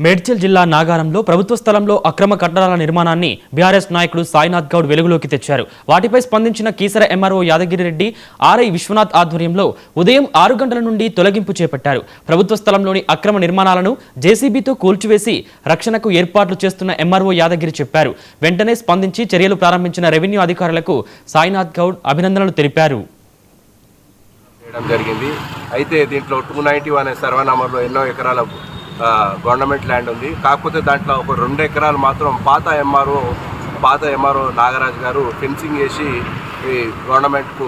మేడ్చల్ జిల్లా నాగారంలో ప్రభుత్వ స్థలంలో అక్రమ కట్టడాల నిర్మాణాన్ని బీఆర్ఎస్ నాయకుడు సాయినాథ్ గౌడ్ వెలుగులోకి తెచ్చారు. వాటిపై స్పందించిన కీసర ఎంఆర్ఓ యాదగిరిరెడ్డి ఆర్ఐ విశ్వనాథ్ ఆధ్వర్యంలో ఉదయం 6 గంటల నుండి తొలగింపు చేపట్టారు. ప్రభుత్వ స్థలంలోని అక్రమ నిర్మాణాలను జేసీబీతో కూల్చివేసి రక్షణకు ఏర్పాట్లు చేస్తున్న ఎంఆర్ఓ యాదగిరి చెప్పారు. వెంటనే స్పందించి చర్యలు ప్రారంభించిన రెవెన్యూ అధికారులకు సాయినాథ్ గౌడ్ అభినందనలు తెలిపారు. అయితే దీంట్లో 291 అనే సర్వే నంబర్లో ఎన్నో ఎకరాల గవర్నమెంట్ ల్యాండ్ ఉంది. కాకపోతే దాంట్లో ఒక 2 ఎకరాలు మాత్రం పాత ఎంఆర్ఓ నాగరాజు గారు ఫెన్సింగ్ వేసి ఈ గవర్నమెంట్కు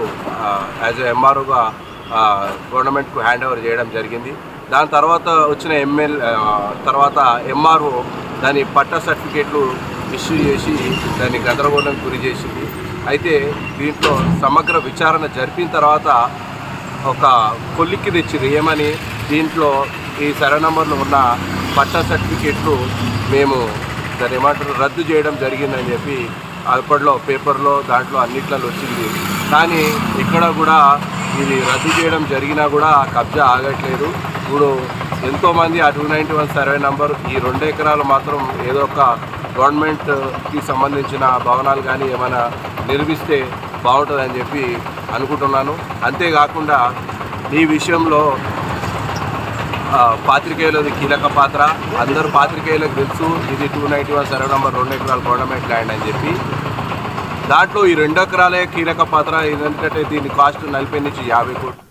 యాజ్ ఎంఆర్ఓగా గవర్నమెంట్కు హ్యాండ్ ఓవర్ చేయడం జరిగింది. దాని తర్వాత వచ్చిన తర్వాత ఎంఆర్ఓ దాని పట్టా సర్టిఫికేట్లు ఇష్యూ చేసి దాన్ని గందరగోళానికి గురి చేసింది. అయితే దీంట్లో సమగ్ర విచారణ జరిపిన తర్వాత ఒక కొలిక్కి తెచ్చింది. ఏమని, దీంట్లో ఈ సర్వే నంబర్లో ఉన్న పట్టా సర్టిఫికేట్లు మేము దాన్ని ఏమంటారు రద్దు చేయడం జరిగిందని చెప్పి అప్పట్లో పేపర్లో దాంట్లో అన్నిట్లలో వచ్చింది. కానీ ఇక్కడ కూడా ఇది రద్దు చేయడం జరిగినా కూడా కబ్జా ఆగట్లేదు. ఇప్పుడు ఎంతోమంది ఆ 291 సర్వే నంబర్ ఈ 2 ఎకరాలు మాత్రం ఏదో ఒక గవర్నమెంట్కి సంబంధించిన భవనాలు కానీ ఏమైనా నిర్మిస్తే బాగుంటుందని చెప్పి అనుకుంటున్నాను. అంతేకాకుండా ఈ విషయంలో పాత్రికేయులది కీలక పాత్ర. అందరూ పాత్రికేయులకు తెలుసు ఇది 291 సర్వే నంబర్ 2 ఎకరాల గవర్నమెంట్ ల్యాండ్ అని చెప్పి. దాంట్లో ఈ 2 ఎకరాలే కీలక పాత్ర. ఎందుకంటే దీని కాస్ట్ 40 నుంచి 50 కోట్లు.